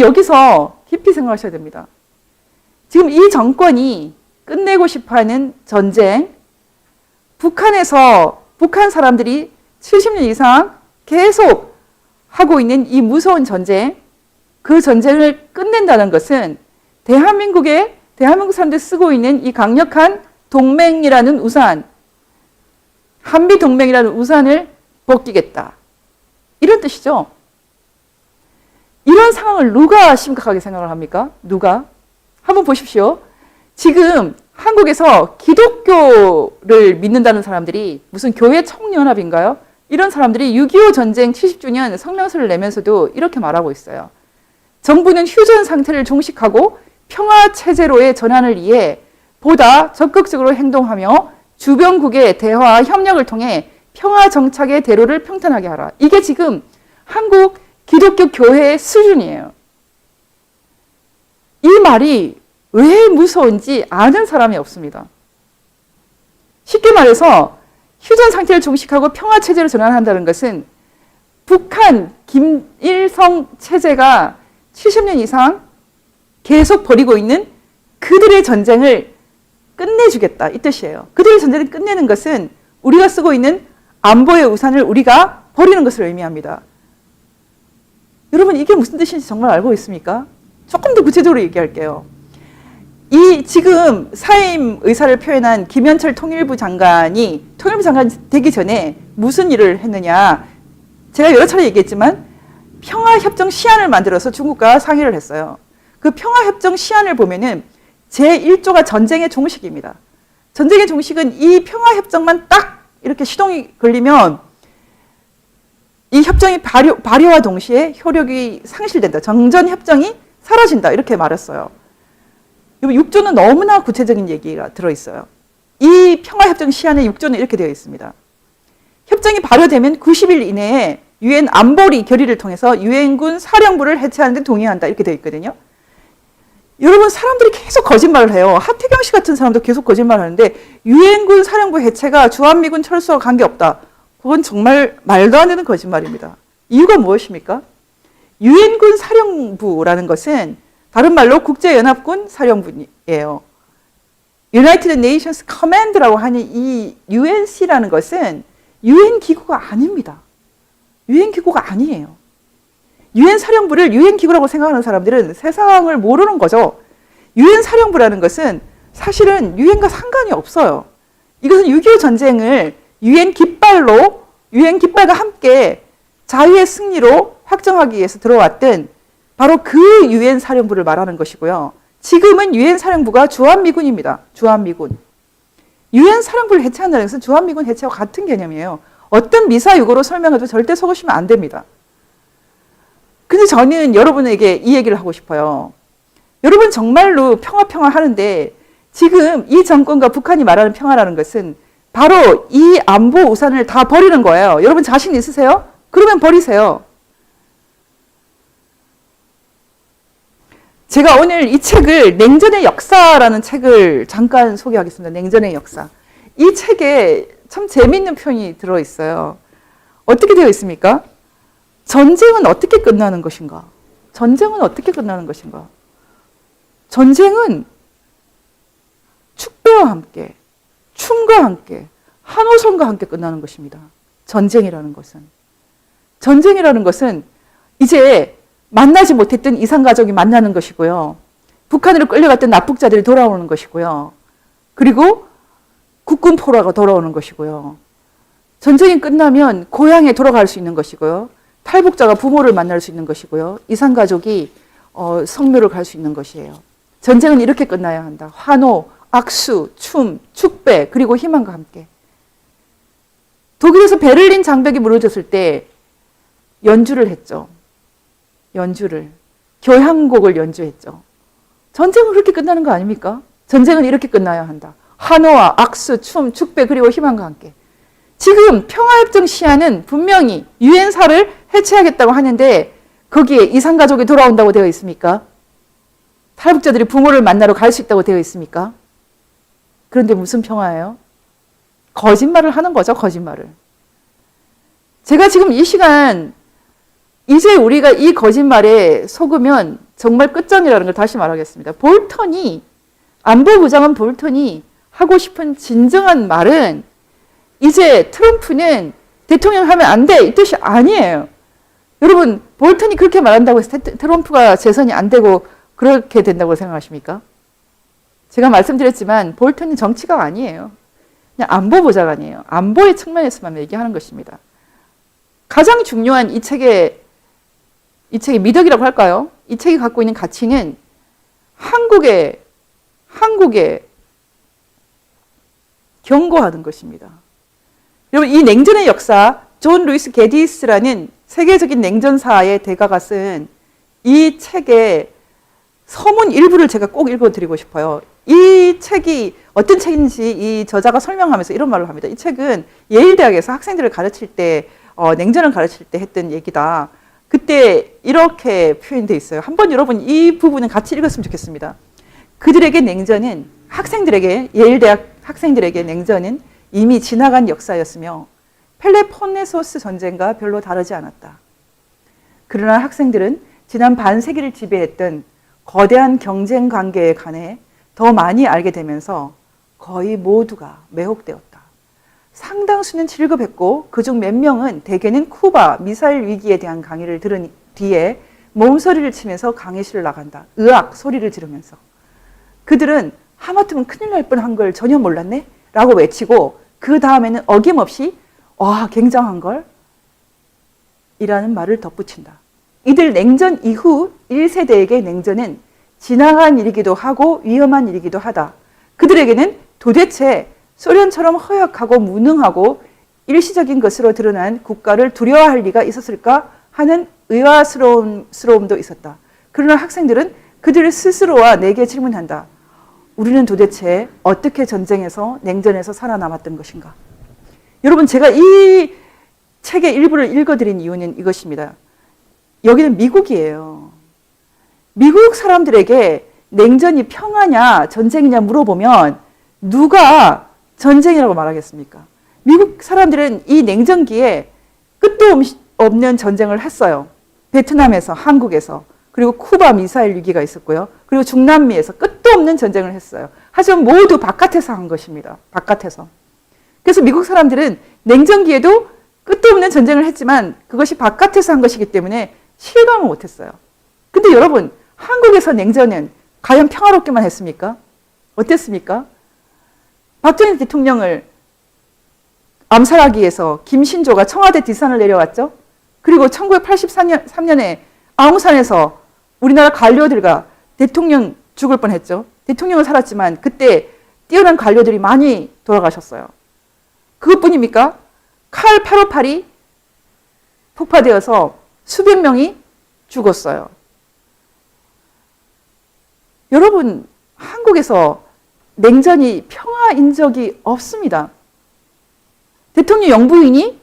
여기서 깊이 생각하셔야 됩니다. 지금 이 정권이 끝내고 싶어하는 전쟁, 북한 사람들이 70년 이상 계속 하고 있는 이 무서운 전쟁, 그 전쟁을 끝낸다는 것은 대한민국 사람들이 쓰고 있는 이 강력한 동맹이라는 우산, 한미 동맹이라는 우산을 벗기겠다. 이런 뜻이죠. 이런 상황을 누가 심각하게 생각을 합니까? 누가? 한번 보십시오. 지금 한국에서 기독교를 믿는다는 사람들이 무슨 교회 총연합인가요? 이런 사람들이 6.25 전쟁 70주년 성명서를 내면서도 이렇게 말하고 있어요. 정부는 휴전 상태를 종식하고 평화 체제로의 전환을 위해 보다 적극적으로 행동하며 주변국의 대화와 협력을 통해 평화 정착의 대로를 평탄하게 하라. 이게 지금 한국 기독교 교회의 수준이에요. 이 말이 왜 무서운지 아는 사람이 없습니다. 쉽게 말해서 휴전 상태를 종식하고 평화 체제로 전환한다는 것은 북한 김일성 체제가 70년 이상 계속 벌이고 있는 그들의 전쟁을 끝내주겠다 이 뜻이에요. 그들의 전쟁을 끝내는 것은 우리가 쓰고 있는 안보의 우산을 우리가 버리는 것을 의미합니다. 여러분 이게 무슨 뜻인지 정말 알고 있습니까? 조금 더 구체적으로 얘기할게요. 이 지금 사임 의사를 표현한 김현철 통일부 장관이 통일부 장관 되기 전에 무슨 일을 했느냐. 제가 여러 차례 얘기했지만 평화협정 시안을 만들어서 중국과 상의를 했어요. 그 평화협정 시안을 보면은 제1조가 전쟁의 종식입니다. 전쟁의 종식은 이 평화협정만 딱 이렇게 시동이 걸리면 이 협정이 발효와 동시에 효력이 상실된다. 정전협정이 사라진다. 이렇게 말했어요. 6조는 너무나 구체적인 얘기가 들어있어요. 이 평화협정 시안의 6조는 이렇게 되어 있습니다. 협정이 발효되면 90일 이내에 유엔 안보리 결의를 통해서 유엔군 사령부를 해체하는 데 동의한다. 이렇게 되어 있거든요. 여러분 사람들이 계속 거짓말을 해요. 하태경 씨 같은 사람도 계속 거짓말을 하는데 유엔군 사령부 해체가 주한미군 철수와 관계없다. 그건 정말 말도 안 되는 거짓말입니다. 이유가 무엇입니까? 유엔군 사령부라는 것은 다른 말로 국제연합군 사령부예요. United Nations Command라고 하는 이 UNC라는 것은 UN 기구가 아닙니다. UN 기구가 아니에요. UN 사령부를 UN 기구라고 생각하는 사람들은 세상을 모르는 거죠. UN 사령부라는 것은 사실은 UN과 상관이 없어요. 이것은 6.25 전쟁을 UN 깃발과 함께 자유의 승리로 확정하기 위해서 들어왔던 바로 그 UN 사령부를 말하는 것이고요. 지금은 UN 사령부가 주한미군입니다. 주한미군. UN 사령부를 해체한다는 것은 주한미군 해체와 같은 개념이에요. 어떤 미사유고로 설명해도 절대 속으시면 안 됩니다. 근데 저는 여러분에게 이 얘기를 하고 싶어요. 여러분 정말로 평화 하는데 지금 이 정권과 북한이 말하는 평화라는 것은 바로 이 안보 우산을 다 버리는 거예요. 여러분 자신 있으세요? 그러면 버리세요. 제가 오늘 이 책을 냉전의 역사라는 책을 잠깐 소개하겠습니다. 냉전의 역사. 이 책에 참 재미있는 표현이 들어있어요. 어떻게 되어 있습니까? 전쟁은 어떻게 끝나는 것인가? 전쟁은 어떻게 끝나는 것인가? 전쟁은 축배와 함께, 춤과 함께, 한호성과 함께 끝나는 것입니다. 전쟁이라는 것은. 전쟁이라는 것은 이제 만나지 못했던 이산가족이 만나는 것이고요. 북한으로 끌려갔던 납북자들이 돌아오는 것이고요. 그리고 국군 포로가 돌아오는 것이고요. 전쟁이 끝나면 고향에 돌아갈 수 있는 것이고요. 탈북자가 부모를 만날 수 있는 것이고요. 이산가족이 성묘를 갈 수 있는 것이에요. 전쟁은 이렇게 끝나야 한다. 환호, 악수, 춤, 축배, 그리고 희망과 함께. 독일에서 베를린 장벽이 무너졌을 때 연주를 했죠. 교향곡을 연주했죠. 전쟁은 그렇게 끝나는 거 아닙니까? 전쟁은 이렇게 끝나야 한다. 환호와 악수, 춤, 축배, 그리고 희망과 함께. 지금 평화협정 시안은 분명히 유엔사를 해체하겠다고 하는데 거기에 이산가족이 돌아온다고 되어 있습니까? 탈북자들이 부모를 만나러 갈 수 있다고 되어 있습니까? 그런데 무슨 평화예요? 거짓말을 하는 거죠, 거짓말을. 제가 지금 이 시간 이제 우리가 이 거짓말에 속으면 정말 끝장이라는 걸 다시 말하겠습니다. 안보부장은 볼턴이 하고 싶은 진정한 말은 이제 트럼프는 대통령 하면 안 돼, 이 뜻이 아니에요. 여러분, 볼턴이 그렇게 말한다고 해서 트럼프가 재선이 안 되고 그렇게 된다고 생각하십니까? 제가 말씀드렸지만 볼턴이 정치가 아니에요. 그냥 안보보좌관이에요. 안보의 측면에서만 얘기하는 것입니다. 가장 중요한 이 책의 미덕이라고 할까요? 이 책이 갖고 있는 가치는 한국에 경고하는 것입니다. 여러분, 이 냉전의 역사, 존 루이스 게디스라는 세계적인 냉전사의 대가가 쓴 이 책의 서문 일부를 제가 꼭 읽어드리고 싶어요. 이 책이 어떤 책인지 이 저자가 설명하면서 이런 말을 합니다. 이 책은 예일대학에서 학생들을 가르칠 때, 냉전을 가르칠 때 했던 얘기다. 그때 이렇게 표현되어 있어요. 한번 여러분 이 부분은 같이 읽었으면 좋겠습니다. 그들에게 냉전은, 예일대학 학생들에게 냉전은 이미 지나간 역사였으며 펠로폰네소스 전쟁과 별로 다르지 않았다. 그러나 학생들은 지난 반세기를 지배했던 거대한 경쟁 관계에 관해 더 많이 알게 되면서 거의 모두가 매혹되었다. 상당수는 질급했고 그중 몇 명은 대개는 쿠바 미사일 위기에 대한 강의를 들은 뒤에 몸소리를 치면서 강의실을 나간다. 으악 소리를 지르면서. 그들은 하마터면 큰일 날 뻔한 걸 전혀 몰랐네? 라고 외치고 그 다음에는 어김없이 와 굉장한 걸? 이라는 말을 덧붙인다. 이들 냉전 이후 1세대에게 냉전은 지나간 일이기도 하고 위험한 일이기도 하다. 그들에게는 도대체 소련처럼 허약하고 무능하고 일시적인 것으로 드러난 국가를 두려워할 리가 있었을까 하는 의아스러움도 있었다. 그러나 학생들은 그들 스스로와 내게 질문한다. 우리는 도대체 어떻게 전쟁에서, 냉전에서 살아남았던 것인가? 여러분, 제가 이 책의 일부를 읽어드린 이유는 이것입니다. 여기는 미국이에요. 미국 사람들에게 냉전이 평화냐 전쟁이냐 물어보면 누가 전쟁이라고 말하겠습니까? 미국 사람들은 이 냉전기에 끝도 없는 전쟁을 했어요. 베트남에서, 한국에서, 그리고 쿠바 미사일 위기가 있었고요. 그리고 중남미에서 끝도 없는 전쟁을 했어요. 하지만 모두 바깥에서 한 것입니다. 바깥에서. 그래서 미국 사람들은 냉전기에도 끝도 없는 전쟁을 했지만 그것이 바깥에서 한 것이기 때문에 실감을 못했어요. 근데 여러분, 한국에서 냉전은 과연 평화롭게만 했습니까? 어땠습니까? 박정희 대통령을 암살하기 위해서 김신조가 청와대 뒷산을 내려왔죠. 그리고 1983년에 아웅산에서 우리나라 관료들과 대통령 죽을 뻔했죠. 대통령은 살았지만 그때 뛰어난 관료들이 많이 돌아가셨어요. 그것뿐입니까? 칼 858이 폭파되어서 수백 명이 죽었어요. 여러분, 한국에서 냉전이 평화인 적이 없습니다. 대통령 영부인이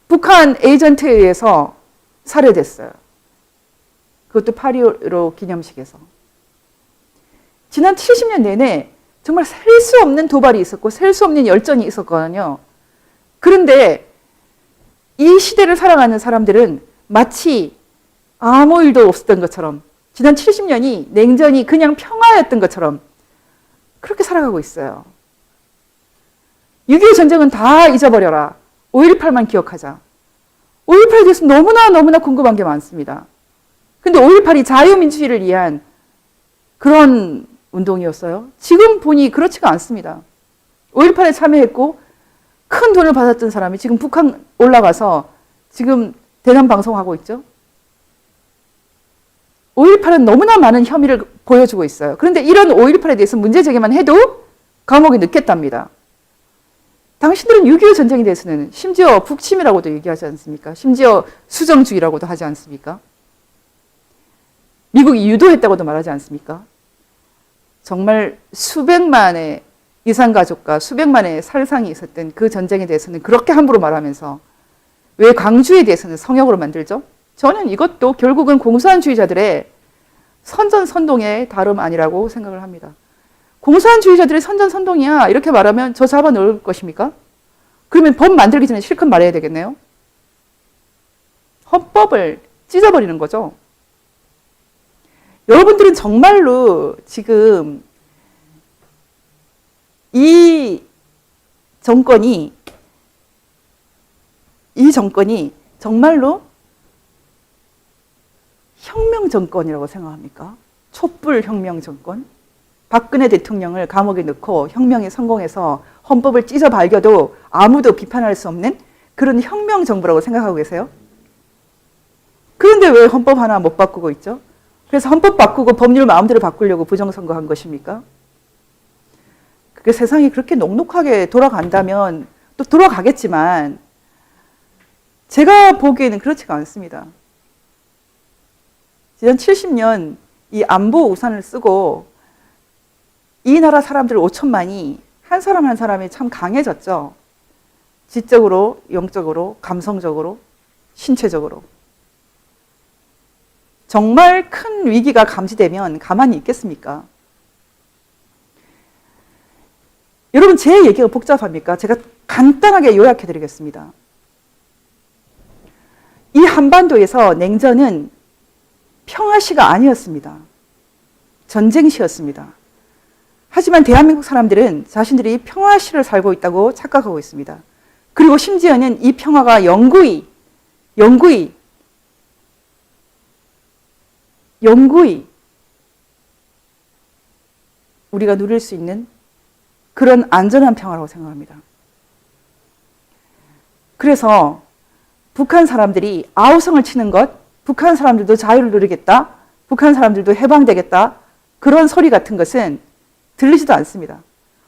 북한 에이전트에 의해서 살해됐어요. 그것도 8.15 기념식에서. 지난 70년 내내 정말 셀 수 없는 도발이 있었고 셀 수 없는 열전이 있었거든요. 그런데 이 시대를 살아가는 사람들은 마치 아무 일도 없었던 것처럼, 지난 70년이 냉전이 그냥 평화였던 것처럼 그렇게 살아가고 있어요. 6.25 전쟁은 다 잊어버려라. 5.18만 기억하자. 5.18에 대해서 너무나 궁금한 게 많습니다. 근데 5.18이 자유민주주의를 위한 그런 운동이었어요? 지금 보니 그렇지가 않습니다. 5.18에 참여했고 큰 돈을 받았던 사람이 지금 북한 올라가서 지금 대남 방송하고 있죠. 5.18은 너무나 많은 혐의를 보여주고 있어요. 그런데 이런 5.18에 대해서 문제 제기만 해도 감옥에 넣겠답니다. 당신들은 6.25 전쟁에 대해서는 심지어 북침이라고도 얘기하지 않습니까? 심지어 수정주의라고도 하지 않습니까? 미국이 유도했다고도 말하지 않습니까? 정말 수백만의 이산가족과 수백만의 살상이 있었던 그 전쟁에 대해서는 그렇게 함부로 말하면서 왜 광주에 대해서는 성역으로 만들죠? 저는 이것도 결국은 공산주의자들의 선전선동의 다름 아니라고 생각을 합니다. 공산주의자들의 선전선동이야 이렇게 말하면 저 잡아놓을 것입니까? 그러면 법 만들기 전에 실컷 말해야 되겠네요. 헌법을 찢어버리는 거죠. 여러분들은 정말로 지금 이 정권이 정말로 혁명 정권이라고 생각합니까? 촛불 혁명 정권? 박근혜 대통령을 감옥에 넣고 혁명에 성공해서 헌법을 찢어 발겨도 아무도 비판할 수 없는 그런 혁명 정부라고 생각하고 계세요? 그런데 왜 헌법 하나 못 바꾸고 있죠? 그래서 헌법 바꾸고 법률 마음대로 바꾸려고 부정선거한 것입니까? 그게 세상이 그렇게 녹록하게 돌아간다면 또 돌아가겠지만 제가 보기에는 그렇지가 않습니다. 지난 70년 이 안보 우산을 쓰고 이 나라 사람들 5천만이 한 사람 한 사람이 참 강해졌죠. 지적으로, 영적으로, 감성적으로, 신체적으로. 정말 큰 위기가 감지되면 가만히 있겠습니까? 여러분, 제 얘기가 복잡합니까? 제가 간단하게 요약해 드리겠습니다. 이 한반도에서 냉전은 평화시가 아니었습니다. 전쟁시였습니다. 하지만 대한민국 사람들은 자신들이 평화시를 살고 있다고 착각하고 있습니다. 그리고 심지어는 이 평화가 영구히 우리가 누릴 수 있는 그런 안전한 평화라고 생각합니다. 그래서 북한 사람들이 아우성을 치는 것, 북한 사람들도 자유를 누리겠다, 북한 사람들도 해방되겠다, 그런 소리 같은 것은 들리지도 않습니다.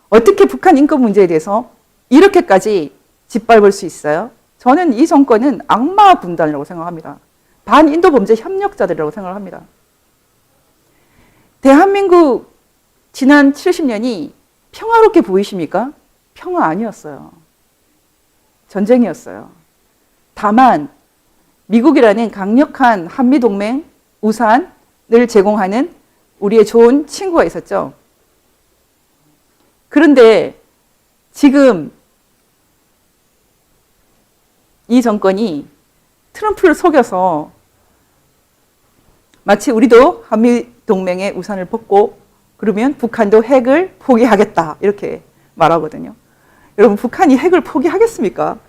어떻게 북한 인권 문제에 대해서 이렇게까지 짓밟을 수 있어요? 저는 이 정권은 악마 분단이라고 생각합니다. 반인도 범죄 협력자들이라고 생각합니다. 대한민국 지난 70년이 평화롭게 보이십니까? 평화 아니었어요. 전쟁이었어요. 다만 미국이라는 강력한 한미동맹 우산을 제공하는 우리의 좋은 친구가 있었죠. 그런데 지금 이 정권이 트럼프를 속여서 마치 우리도 한미동맹의 우산을 벗고 그러면 북한도 핵을 포기하겠다 이렇게 말하거든요. 여러분, 북한이 핵을 포기하겠습니까?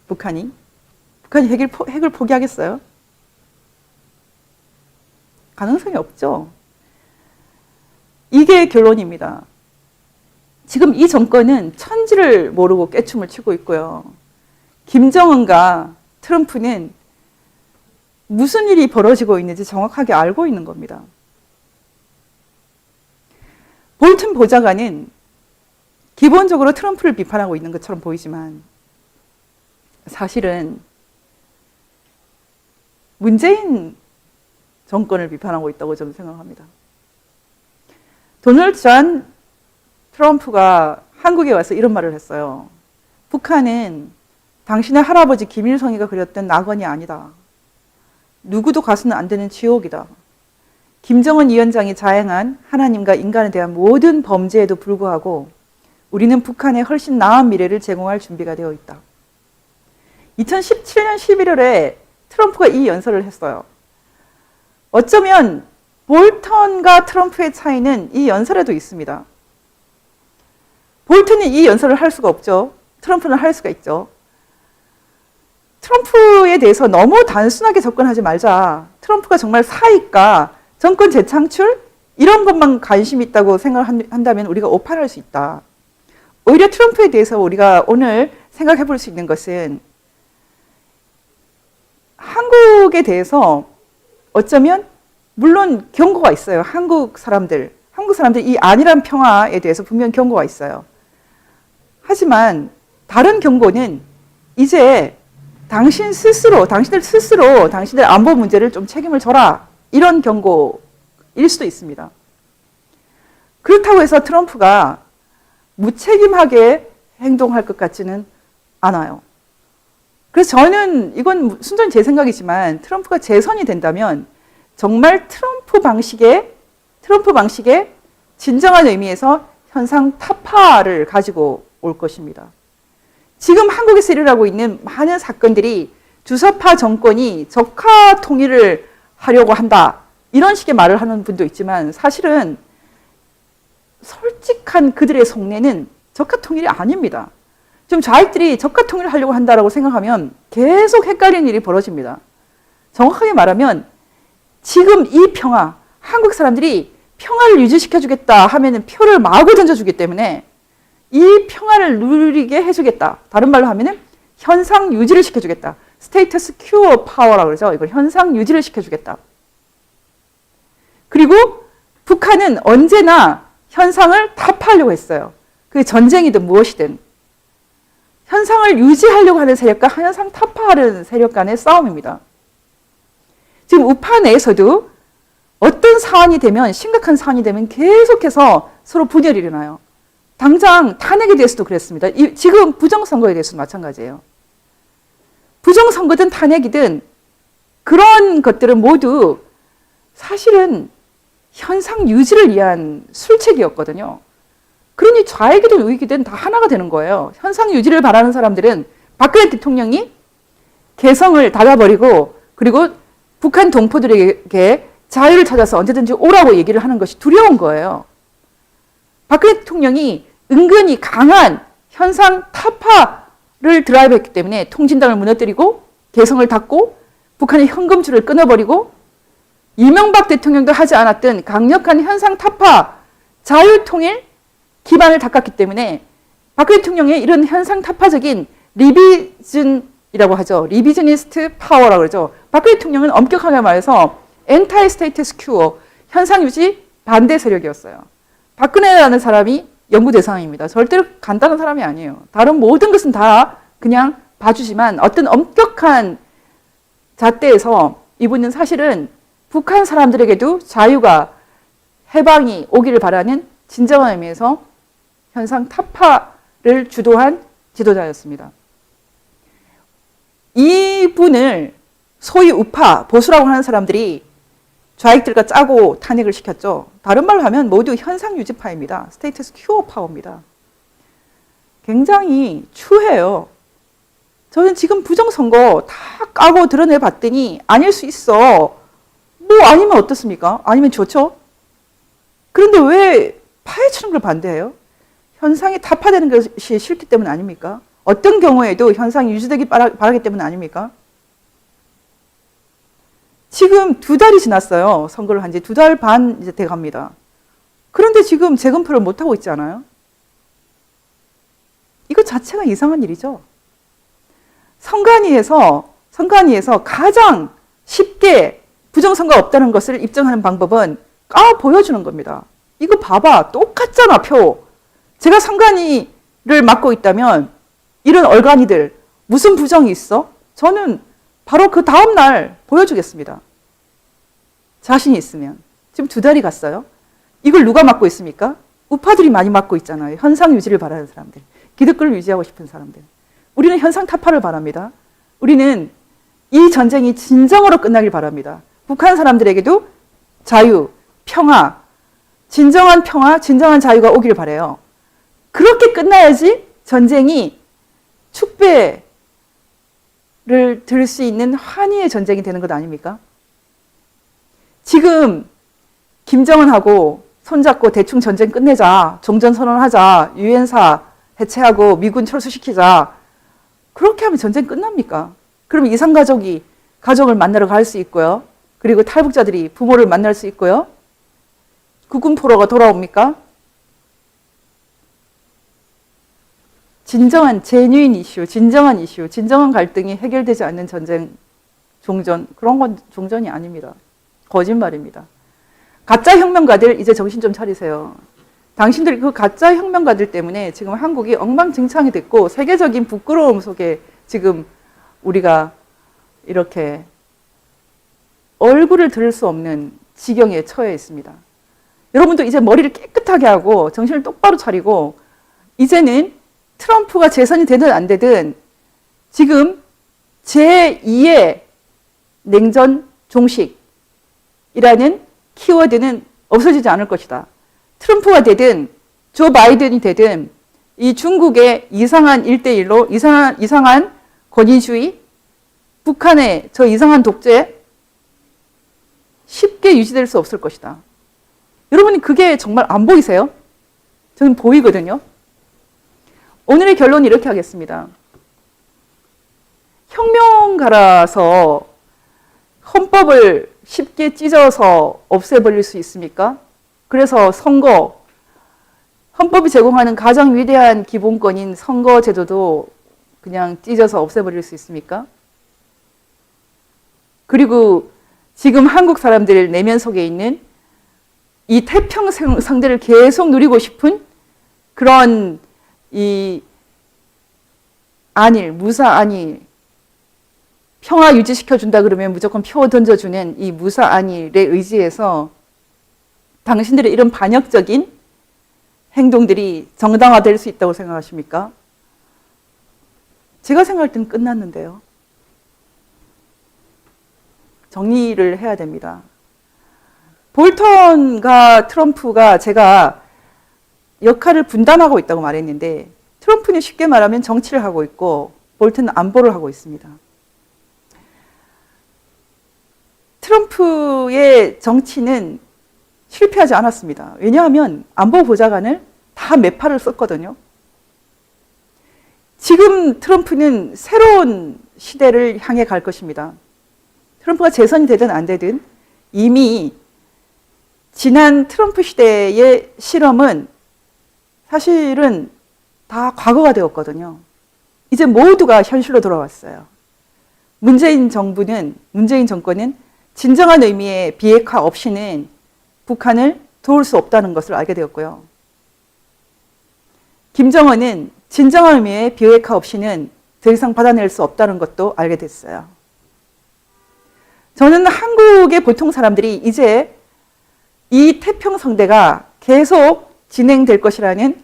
북한이 핵을 포기하겠어요? 가능성이 없죠. 이게 결론입니다. 지금 이 정권은 천지를 모르고 깨춤을 추고 있고요. 김정은과 트럼프는 무슨 일이 벌어지고 있는지 정확하게 알고 있는 겁니다. 볼튼 보좌관은 기본적으로 트럼프를 비판하고 있는 것처럼 보이지만 사실은 문재인 정권을 비판하고 있다고 저는 생각합니다. 도널드 전 트럼프가 한국에 와서 이런 말을 했어요. 북한은 당신의 할아버지 김일성이가 그렸던 낙원이 아니다. 누구도 가서는 안 되는 지옥이다. 김정은 위원장이 자행한 하나님과 인간에 대한 모든 범죄에도 불구하고 우리는 북한에 훨씬 나은 미래를 제공할 준비가 되어 있다. 2017년 11월에 트럼프가 이 연설을 했어요. 어쩌면 볼턴과 트럼프의 차이는 이 연설에도 있습니다. 볼턴이 이 연설을 할 수가 없죠. 트럼프는 할 수가 있죠. 트럼프에 대해서 너무 단순하게 접근하지 말자. 트럼프가 정말 사익과 정권 재창출? 이런 것만 관심 있다고 생각한다면 우리가 오판할 수 있다. 오히려 트럼프에 대해서 우리가 오늘 생각해 볼 수 있는 것은 한국에 대해서 어쩌면 물론 경고가 있어요. 한국 사람들 이 안일한 평화에 대해서 분명 경고가 있어요. 하지만 다른 경고는 이제 당신들 스스로 당신들 안보 문제를 좀 책임을 져라. 이런 경고일 수도 있습니다. 그렇다고 해서 트럼프가 무책임하게 행동할 것 같지는 않아요. 그래서 저는 이건 순전히 제 생각이지만 트럼프가 재선이 된다면 정말 트럼프 방식의 진정한 의미에서 현상 타파를 가지고 올 것입니다. 지금 한국에서 일어나고 있는 많은 사건들이 주사파 정권이 적화 통일을 하려고 한다. 이런 식의 말을 하는 분도 있지만 사실은 솔직한 그들의 속내는 저가 통일이 아닙니다. 지금 좌익들이 저가 통일을 하려고 한다고 생각하면 계속 헷갈리는 일이 벌어집니다. 정확하게 말하면 지금 이 평화, 한국 사람들이 평화를 유지시켜주겠다 하면은 표를 마구 던져주기 때문에 이 평화를 누리게 해주겠다. 다른 말로 하면은 현상 유지를 시켜주겠다. 스테이터스 큐어 파워라고 그러죠. 이걸 현상 유지를 시켜주겠다. 그리고 북한은 언제나 현상을 타파하려고 했어요. 그게 전쟁이든 무엇이든. 현상을 유지하려고 하는 세력과 현상 타파하려는 세력 간의 싸움입니다. 지금 우파 내에서도 어떤 사안이 되면, 심각한 사안이 되면 계속해서 서로 분열이 일어나요. 당장 탄핵에 대해서도 그랬습니다. 지금 부정선거에 대해서도 마찬가지예요. 부정선거든 탄핵이든 그런 것들은 모두 사실은 현상 유지를 위한 술책이었거든요. 그러니 좌익이든 우익이든 다 하나가 되는 거예요. 현상 유지를 바라는 사람들은 박근혜 대통령이 개성을 닫아버리고 그리고 북한 동포들에게 자유를 찾아서 언제든지 오라고 얘기를 하는 것이 두려운 거예요. 박근혜 대통령이 은근히 강한 현상 타파를 드라이브했기 때문에 통진당을 무너뜨리고 개성을 닫고 북한의 현금줄을 끊어버리고 이명박 대통령도 하지 않았던 강력한 현상 타파 자유통일 기반을 닦았기 때문에 박근혜 대통령의 이런 현상 타파적인 리비전이라고 하죠. 리비저니스트 파워라고 그러죠. 박근혜 대통령은 엄격하게 말해서 엔타이 스테이터스 큐어, 현상 유지 반대 세력이었어요. 박근혜라는 사람이 연구 대상입니다. 절대로 간단한 사람이 아니에요. 다른 모든 것은 다 그냥 봐주지만 어떤 엄격한 잣대에서 이분은 사실은 북한 사람들에게도 자유가 해방이 오기를 바라는 진정한 의미에서 현상 타파를 주도한 지도자였습니다. 이분을 소위 우파, 보수라고 하는 사람들이 좌익들과 짜고 탄핵을 시켰죠. 다른 말로 하면 모두 현상 유지파입니다. 스테이터스 큐어 파워입니다. 굉장히 추해요. 저는 지금 부정선거 다 까고 드러내 봤더니 아닐 수 있어. 뭐 아니면 어떻습니까? 아니면 좋죠? 그런데 왜 파헤치는 걸 반대해요? 현상이 타파되는 것이 싫기 때문 아닙니까? 어떤 경우에도 현상이 유지되기 바라기 때문 아닙니까? 지금 2달이 지났어요. 선거를 한 지 2달 반 이제 돼 갑니다. 그런데 지금 재검표를 못하고 있지 않아요? 이거 자체가 이상한 일이죠. 선관위에서 가장 쉽게 부정선거 없다는 것을 입증하는 방법은 보여주는 겁니다. 이거 봐봐. 똑같잖아, 표. 제가 선관위를 맡고 있다면 이런 얼간이들 무슨 부정이 있어? 저는 바로 그 다음 날 보여주겠습니다. 자신이 있으면. 지금 2달이 갔어요. 이걸 누가 맡고 있습니까? 우파들이 많이 맡고 있잖아요. 현상 유지를 바라는 사람들. 기득권을 유지하고 싶은 사람들. 우리는 현상 타파를 바랍니다. 우리는 이 전쟁이 진정으로 끝나길 바랍니다. 북한 사람들에게도 자유, 평화, 진정한 자유가 오기를 바라요. 그렇게 끝나야지 전쟁이 축배를 들 수 있는 환희의 전쟁이 되는 것 아닙니까? 지금 김정은하고 손잡고 대충 전쟁 끝내자, 종전선언하자, 유엔사 해체하고 미군 철수시키자. 그렇게 하면 전쟁 끝납니까? 그럼 이산가족이 가족을 만나러 갈 수 있고요. 그리고 탈북자들이 부모를 만날 수 있고요. 국군포로가 돌아옵니까? 진정한 제뉴인 이슈, 진정한 갈등이 해결되지 않는 전쟁, 종전, 그런 건 종전이 아닙니다. 거짓말입니다. 가짜 혁명가들 이제 정신 좀 차리세요. 당신들 그 가짜 혁명가들 때문에 지금 한국이 엉망진창이 됐고 세계적인 부끄러움 속에 지금 우리가 이렇게 얼굴을 들을 수 없는 지경에 처해 있습니다. 여러분도 이제 머리를 깨끗하게 하고 정신을 똑바로 차리고 이제는 트럼프가 재선이 되든 안 되든 지금 제2의 냉전 종식이라는 키워드는 없어지지 않을 것이다. 트럼프가 되든 조 바이든이 되든 이 중국의 이상한 1대1로 이상한 권위주의, 북한의 저 이상한 독재 쉽게 유지될 수 없을 것이다. 여러분, 그게 정말 안 보이세요? 저는 보이거든요. 오늘의 결론은 이렇게 하겠습니다. 혁명가라서 헌법을 쉽게 찢어서 없애버릴 수 있습니까? 그래서 헌법이 제공하는 가장 위대한 기본권인 선거제도도 그냥 찢어서 없애버릴 수 있습니까? 그리고 지금 한국 사람들 내면 속에 있는 이 태평성대를 계속 누리고 싶은 그런 이 무사안일, 평화 유지시켜준다 그러면 무조건 표 던져주는 이 무사안일에 의지해서 당신들의 이런 반역적인 행동들이 정당화될 수 있다고 생각하십니까? 제가 생각할 때는 끝났는데요. 정리를 해야 됩니다. 볼턴과 트럼프가 제가 역할을 분담하고 있다고 말했는데 트럼프는 쉽게 말하면 정치를 하고 있고 볼턴은 안보를 하고 있습니다. 트럼프의 정치는 실패하지 않았습니다. 왜냐하면 안보보좌관을 다 매파를 썼거든요. 지금 트럼프는 새로운 시대를 향해 갈 것입니다. 트럼프가 재선이 되든 안 되든 이미 지난 트럼프 시대의 실험은 사실은 다 과거가 되었거든요. 이제 모두가 현실로 돌아왔어요. 문재인 정권은 진정한 의미의 비핵화 없이는 북한을 도울 수 없다는 것을 알게 되었고요. 김정은은 진정한 의미의 비핵화 없이는 더 이상 받아낼 수 없다는 것도 알게 됐어요. 저는 한국의 보통 사람들이 이제 이 태평성대가 계속 진행될 것이라는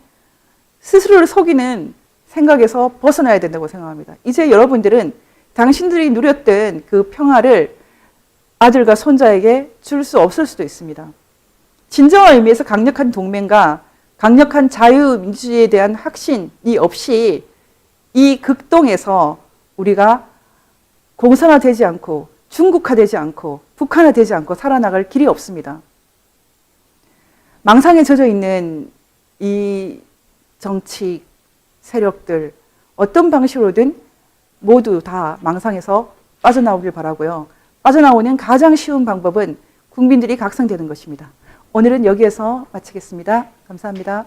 스스로를 속이는 생각에서 벗어나야 된다고 생각합니다. 이제 여러분들은 당신들이 누렸던 그 평화를 아들과 손자에게 줄 수 없을 수도 있습니다. 진정한 의미에서 강력한 동맹과 강력한 자유민주주의에 대한 확신이 없이 이 극동에서 우리가 공산화되지 않고 중국화되지 않고 북한화되지 않고 살아나갈 길이 없습니다. 망상에 젖어 있는 이 정치 세력들 어떤 방식으로든 모두 다 망상에서 빠져나오길 바라고요. 빠져나오는 가장 쉬운 방법은 국민들이 각성되는 것입니다. 오늘은 여기에서 마치겠습니다. 감사합니다.